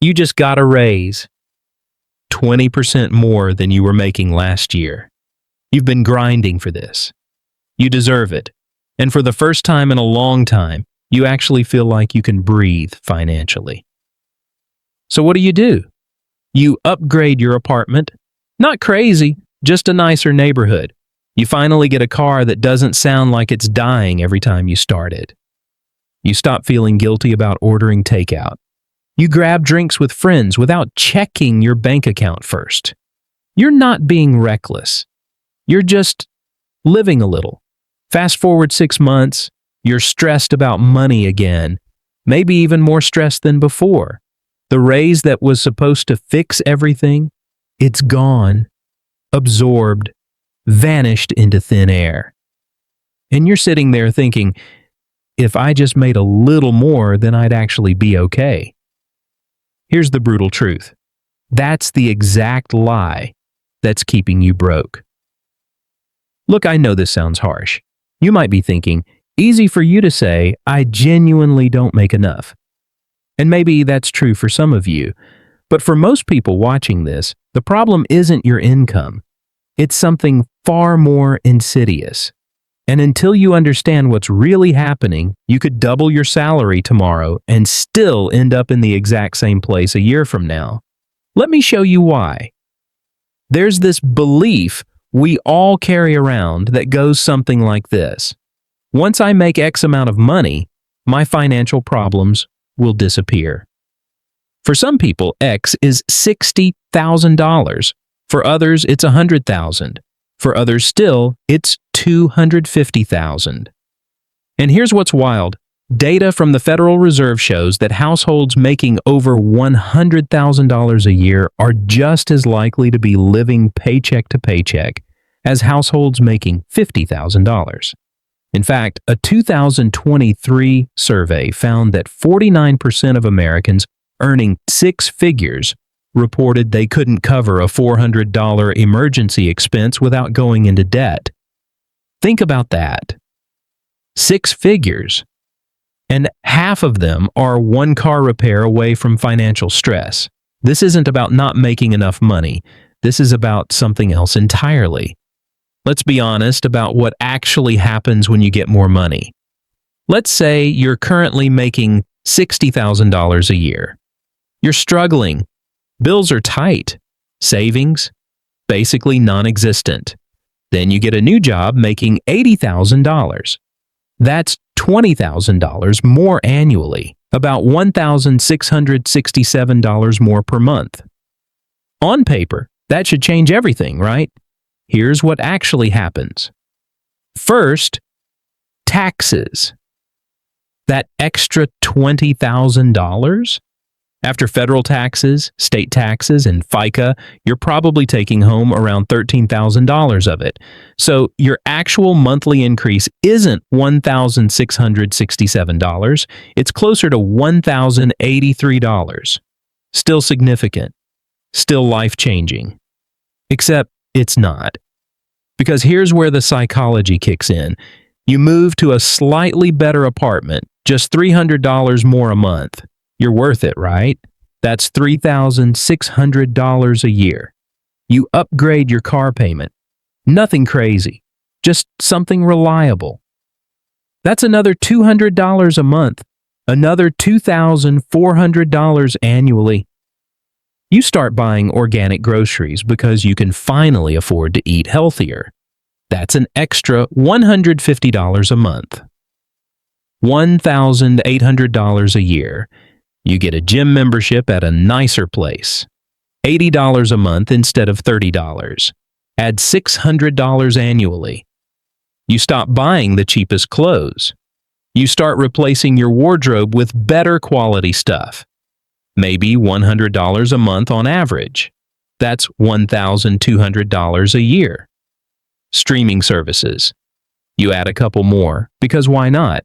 You just got a raise, 20% more than you were making last year. You've been grinding for this. You deserve it. And for the first time in a long time, you actually feel like you can breathe financially. So what do? You upgrade your apartment. Not crazy, just a nicer neighborhood. You finally get a car that doesn't sound like it's dying every time you start it. You stop feeling guilty about ordering takeout. You grab drinks with friends without checking your bank account first. You're not being reckless. You're just living a little. Fast forward 6 months, you're stressed about money again, maybe even more stressed than before. The raise that was supposed to fix everything, it's gone, absorbed, vanished into thin air. And you're sitting there thinking, if I just made a little more, then I'd actually be okay. Here's the brutal truth. That's the exact lie that's keeping you broke. Look, I know this sounds harsh. You might be thinking, easy for you to say, I genuinely don't make enough. And maybe that's true for some of you. But for most people watching this, the problem isn't your income. It's something far more insidious. And until you understand what's really happening, you could double your salary tomorrow and still end up in the exact same place a year from now. Let me show you why. There's this belief we all carry around that goes something like this. Once I make X amount of money, my financial problems will disappear. For some people, X is $60,000. For others, it's $100,000. For others still, it's $250,000. And here's what's wild. Data from the Federal Reserve shows that households making over $100,000 a year are just as likely to be living paycheck to paycheck as households making $50,000. In fact, a 2023 survey found that 49% of Americans earning 6 figures reported they couldn't cover a $400 emergency expense without going into debt. Think about that. 6 figures. And half of them are one car repair away from financial stress. This isn't about not making enough money. This is about something else entirely. Let's be honest about what actually happens when you get more money. Let's say you're currently making $60,000 a year. You're struggling. Bills are tight. Savings? Basically non-existent. Then you get a new job making $80,000. That's $20,000 more annually, about $1,667 more per month. On paper, that should change everything, right? Here's what actually happens. First, taxes. That extra $20,000? After federal taxes, state taxes, and FICA, you're probably taking home around $13,000 of it. So your actual monthly increase isn't $1,667. It's closer to $1,083. Still significant. Still life-changing. Except it's not. Because here's where the psychology kicks in. You move to a slightly better apartment, just $300 more a month. You're worth it, right? That's $3,600 a year. You upgrade your car payment. Nothing crazy, just something reliable. That's another $200 a month, another $2,400 annually. You start buying organic groceries because you can finally afford to eat healthier. That's an extra $150 a month. $1,800 a year. You get a gym membership at a nicer place. $80 a month instead of $30. Add $600 annually. You stop buying the cheapest clothes. You start replacing your wardrobe with better quality stuff. Maybe $100 a month on average. That's $1,200 a year. Streaming services. You add a couple more, because why not?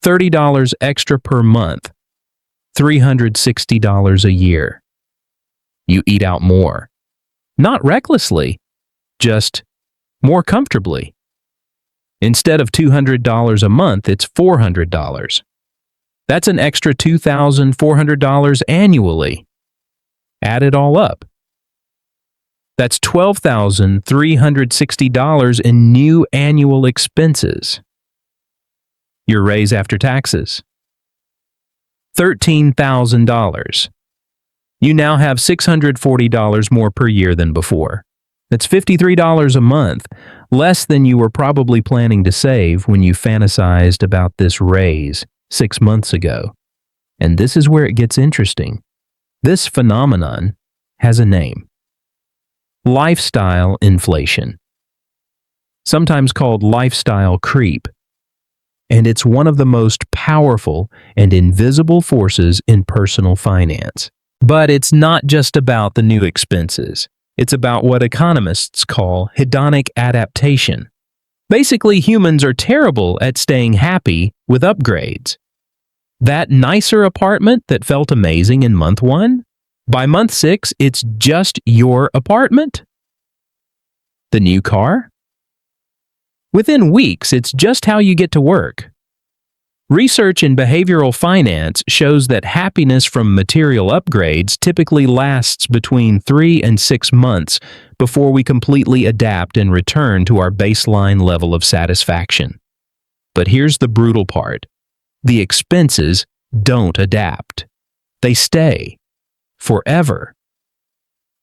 $30 extra per month. $360 a year. You eat out more. Not recklessly, just more comfortably. Instead of $200 a month, it's $400. That's an extra $2,400 annually. Add it all up. That's $12,360 in new annual expenses. Your raise after taxes. $13,000. You now have $640 more per year than before. That's $53 a month, less than you were probably planning to save when you fantasized about this raise 6 months ago. And this is where it gets interesting. This phenomenon has a name. Lifestyle inflation. Sometimes called lifestyle creep. And it's one of the most powerful and invisible forces in personal finance. But it's not just about the new expenses. It's about what economists call hedonic adaptation. Basically, humans are terrible at staying happy with upgrades. That nicer apartment that felt amazing in month 1, by month 6, it's just your apartment. The new car? Within weeks, it's just how you get to work. Research in behavioral finance shows that happiness from material upgrades typically lasts between 3 and 6 months before we completely adapt and return to our baseline level of satisfaction. But here's the brutal part. The expenses don't adapt. They stay. Forever.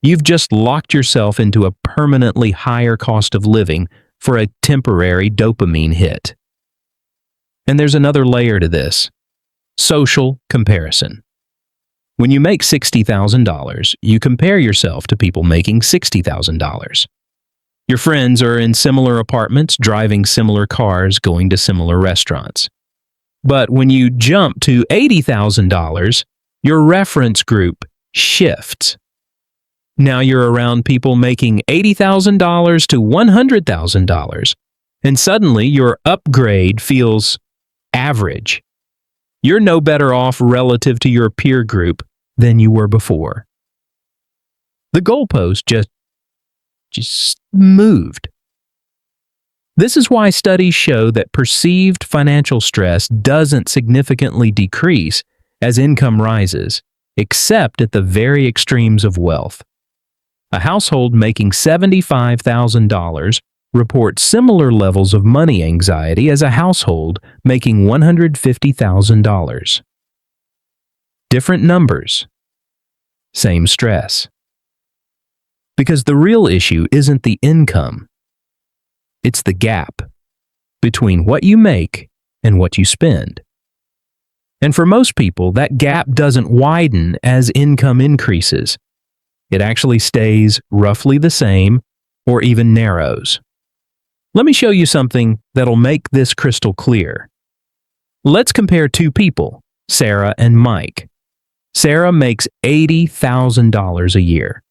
You've just locked yourself into a permanently higher cost of living for a temporary dopamine hit. And there's another layer to this. Social comparison. When you make $60,000, you compare yourself to people making $60,000. Your friends are in similar apartments, driving similar cars, going to similar restaurants. But when you jump to $80,000, your reference group shifts. Now you're around people making $80,000 to $100,000, and suddenly your upgrade feels average. You're no better off relative to your peer group than you were before. The goalpost just moved. This is why studies show that perceived financial stress doesn't significantly decrease as income rises, except at the very extremes of wealth. A household making $75,000 reports similar levels of money anxiety as a household making $150,000. Different numbers, same stress. Because the real issue isn't the income, it's the gap between what you make and what you spend. And for most people, that gap doesn't widen as income increases. It actually stays roughly the same or even narrows. Let me show you something that'll make this crystal clear. Let's compare two people, Sarah and Mike. Sarah makes $80,000 a year.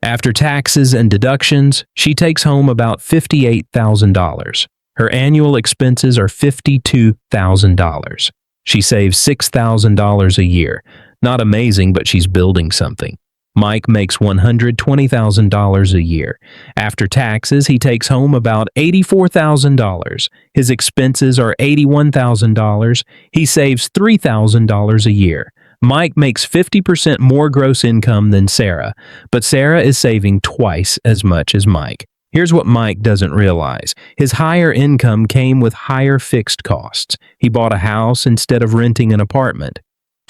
After taxes and deductions, she takes home about $58,000. Her annual expenses are $52,000. She saves $6,000 a year. Not amazing, but she's building something. Mike makes $120,000 a year. After taxes, he takes home about $84,000. His expenses are $81,000. He saves $3,000 a year. Mike makes 50% more gross income than Sarah, but Sarah is saving twice as much as Mike. Here's what Mike doesn't realize. His higher income came with higher fixed costs. He bought a house instead of renting an apartment.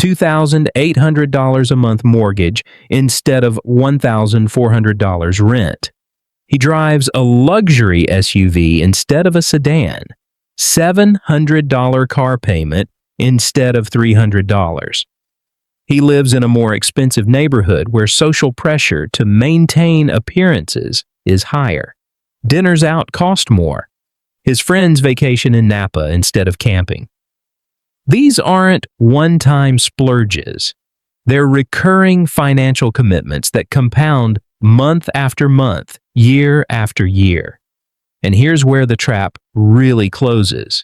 $2,800 a month mortgage instead of $1,400 rent. He drives a luxury SUV instead of a sedan. $700 car payment instead of $300. He lives in a more expensive neighborhood where social pressure to maintain appearances is higher. Dinners out cost more. His friends vacation in Napa instead of camping. These aren't one-time splurges. They're recurring financial commitments that compound month after month, year after year. And here's where the trap really closes.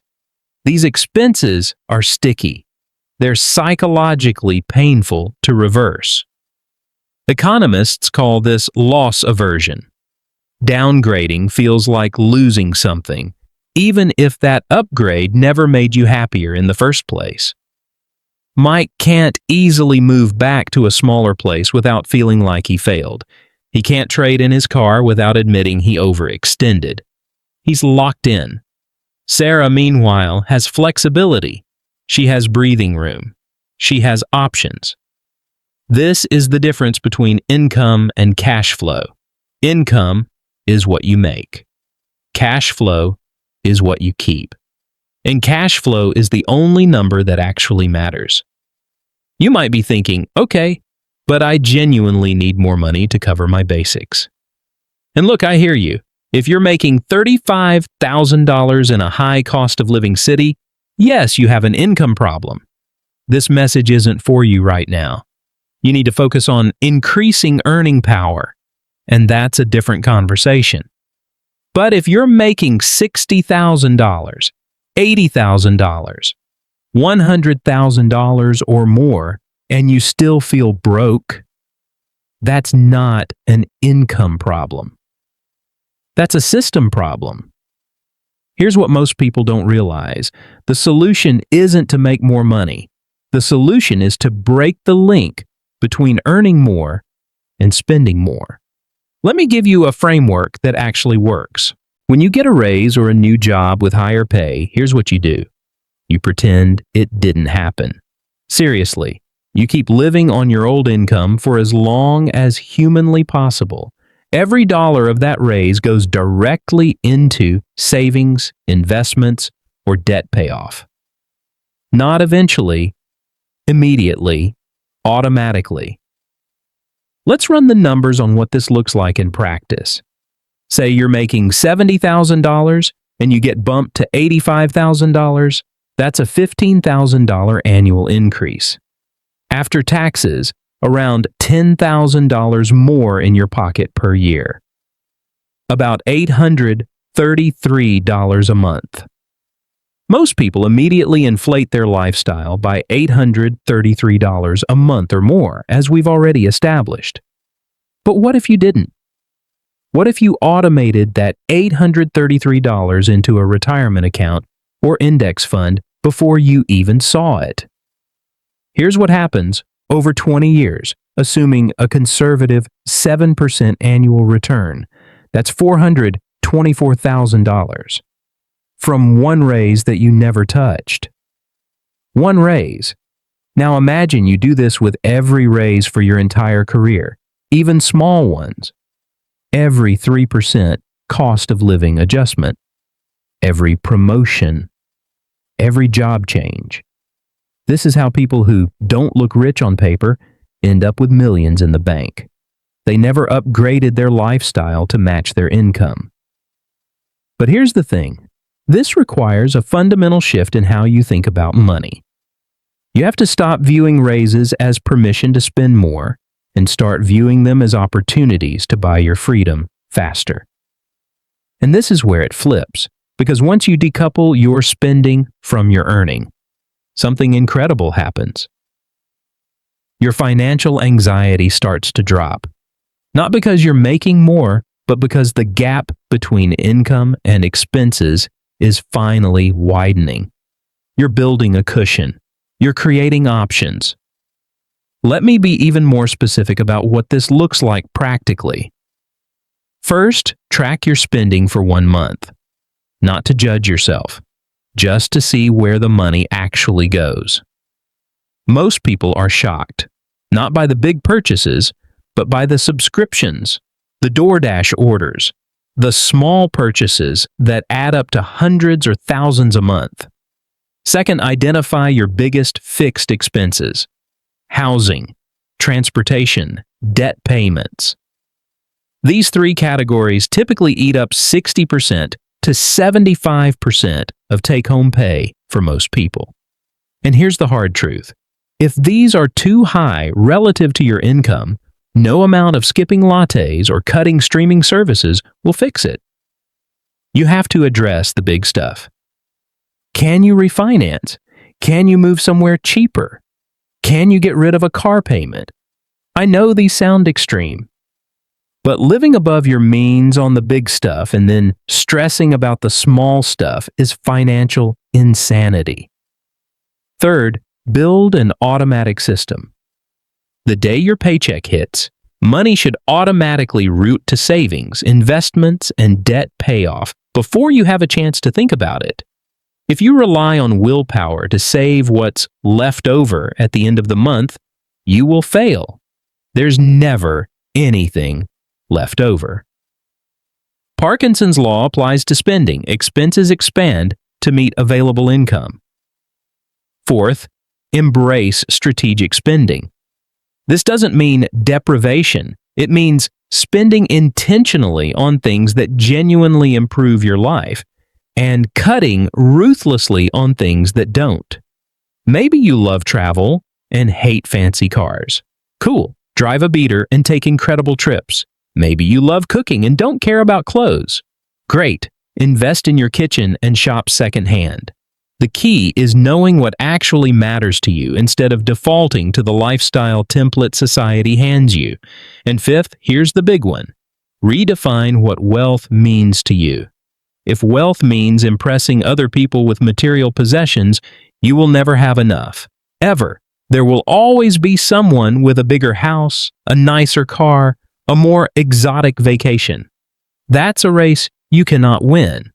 These expenses are sticky. They're psychologically painful to reverse. Economists call this loss aversion. Downgrading feels like losing something, even if that upgrade never made you happier in the first place. Mike can't easily move back to a smaller place without feeling like he failed. He can't trade in his car without admitting he overextended. He's locked in. Sarah, meanwhile, has flexibility. She has breathing room. She has options. This is the difference between income and cash flow. Income is what you make. Cash flow is what you keep. And cash flow is the only number that actually matters. You might be thinking, okay, but I genuinely need more money to cover my basics. And look, I hear you. If you're making $35,000 in a high cost of living city, yes, you have an income problem. This message isn't for you right now. You need to focus on increasing earning power, and that's a different conversation. But if you're making $60,000, $80,000, $100,000 or more, and you still feel broke, that's not an income problem. That's a system problem. Here's what most people don't realize. The solution isn't to make more money. The solution is to break the link between earning more and spending more. Let me give you a framework that actually works. When you get a raise or a new job with higher pay, here's what you do. You pretend it didn't happen. Seriously, you keep living on your old income for as long as humanly possible. Every dollar of that raise goes directly into savings, investments, or debt payoff. Not eventually, immediately, automatically. Let's run the numbers on what this looks like in practice. Say you're making $70,000 and you get bumped to $85,000. That's a $15,000 annual increase. After taxes, around $10,000 more in your pocket per year. About $833 a month. Most people immediately inflate their lifestyle by $833 a month or more, as we've already established. But what if you didn't? What if you automated that $833 into a retirement account or index fund before you even saw it? Here's what happens over 20 years, assuming a conservative 7% annual return. That's $424,000 from one raise that you never touched. One raise. Now imagine you do this with every raise for your entire career, even small ones. Every 3% cost of living adjustment. Every promotion. Every job change. This is how people who don't look rich on paper end up with millions in the bank. They never upgraded their lifestyle to match their income. But here's the thing. This requires a fundamental shift in how you think about money. You have to stop viewing raises as permission to spend more and start viewing them as opportunities to buy your freedom faster. And this is where it flips, because once you decouple your spending from your earning, something incredible happens. Your financial anxiety starts to drop. Not because you're making more, but because the gap between income and expenses is finally widening. You're building a cushion. You're creating options. Let me be even more specific about what this looks like practically. First, track your spending for 1 month. Not to judge yourself, just to see where the money actually goes. Most people are shocked, not by the big purchases, but by the subscriptions, the DoorDash orders, the small purchases that add up to hundreds or thousands a month. Second, identify your biggest fixed expenses: housing, transportation, debt payments. These three categories typically eat up 60% to 75% of take-home pay for most people. And here's the hard truth. If these are too high relative to your income, no amount of skipping lattes or cutting streaming services will fix it. You have to address the big stuff. Can you refinance? Can you move somewhere cheaper? Can you get rid of a car payment? I know these sound extreme, but living above your means on the big stuff and then stressing about the small stuff is financial insanity. Third, Build an automatic system. The day your paycheck hits, money should automatically route to savings, investments, and debt payoff before you have a chance to think about it. If you rely on willpower to save what's left over at the end of the month, you will fail. There's never anything left over. Parkinson's law applies to spending. Expenses expand to meet available income. Fourth, embrace strategic spending. This doesn't mean deprivation. It means spending intentionally on things that genuinely improve your life and cutting ruthlessly on things that don't. Maybe you love travel and hate fancy cars. Cool. Drive a beater and take incredible trips. Maybe you love cooking and don't care about clothes. Great. Invest in your kitchen and shop secondhand. The key is knowing what actually matters to you instead of defaulting to the lifestyle template society hands you. And fifth, here's the big one. Redefine what wealth means to you. If wealth means impressing other people with material possessions, you will never have enough. Ever. There will always be someone with a bigger house, a nicer car, a more exotic vacation. That's a race you cannot win.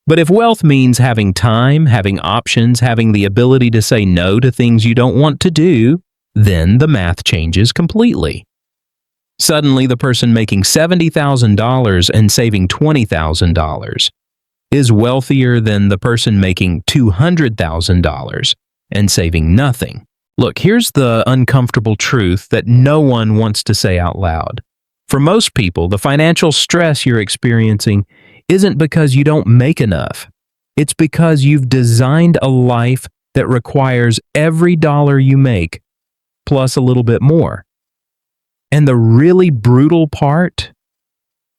But if wealth means having time, having options, having the ability to say no to things you don't want to do, then the math changes completely. Suddenly, the person making $70,000 and saving $20,000 is wealthier than the person making $200,000 and saving nothing. Look, here's the uncomfortable truth that no one wants to say out loud. For most people, the financial stress you're experiencing isn't because you don't make enough. It's because you've designed a life that requires every dollar you make, plus a little bit more. And the really brutal part?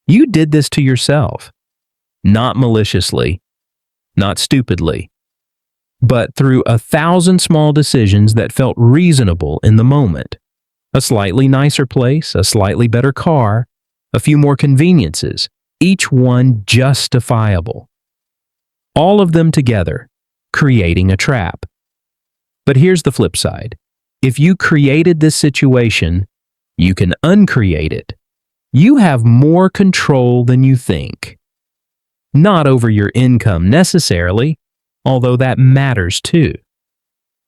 You did this to yourself. Not maliciously, not stupidly, but through 1,000 small decisions that felt reasonable in the moment. A slightly nicer place, a slightly better car, a few more conveniences, each one justifiable. All of them together, creating a trap. But here's the flip side. If you created this situation, you can uncreate it. You have more control than you think. Not over your income necessarily, although that matters too,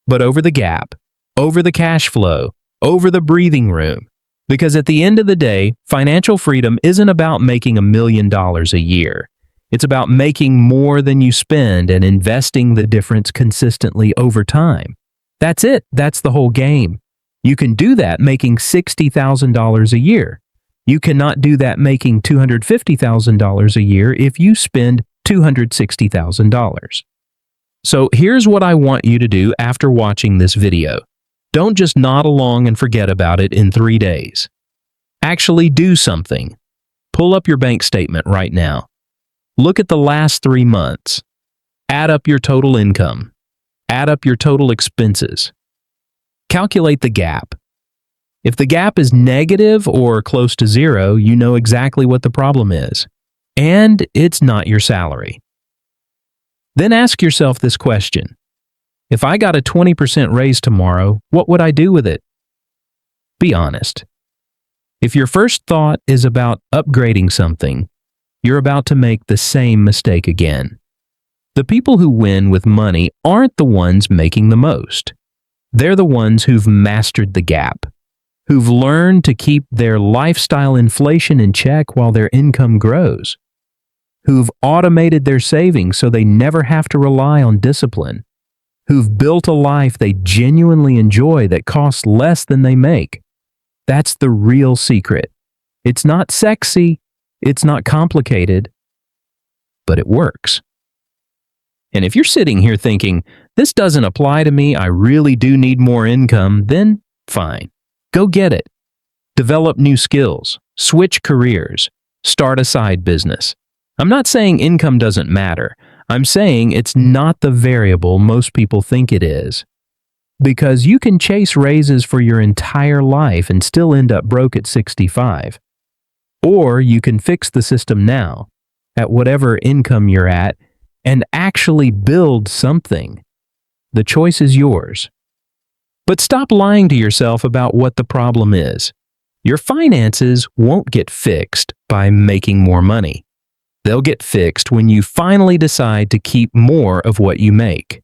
but over the gap, over the cash flow, over the breathing room. Because at the end of the day, financial freedom isn't about making $1 million a year. It's about making more than you spend and investing the difference consistently over time. That's it. That's the whole game. You can do that making $60,000 a year. You cannot do that making $250,000 a year if you spend $260,000. So here's what I want you to do after watching this video. Don't just nod along and forget about it in 3 days. Actually do something. Pull up your bank statement right now. Look at the last 3 months. Add up your total income. Add up your total expenses. Calculate the gap. If the gap is negative or close to zero, you know exactly what the problem is. And it's not your salary. Then ask yourself this question. If I got a 20% raise tomorrow, what would I do with it? Be honest. If your first thought is about upgrading something, you're about to make the same mistake again. The people who win with money aren't the ones making the most. They're the ones who've mastered the gap, who've learned to keep their lifestyle inflation in check while their income grows, who've automated their savings so they never have to rely on discipline, who've built a life they genuinely enjoy that costs less than they make. That's the real secret. It's not sexy, it's not complicated, but it works. And if you're sitting here thinking, this doesn't apply to me, I really do need more income, then fine. Go get it. Develop new skills, switch careers, start a side business. I'm not saying income doesn't matter. I'm saying it's not the variable most people think it is. Because you can chase raises for your entire life and still end up broke at 65. Or you can fix the system now, at whatever income you're at, and actually build something. The choice is yours. But stop lying to yourself about what the problem is. Your finances won't get fixed by making more money. They'll get fixed when you finally decide to keep more of what you make.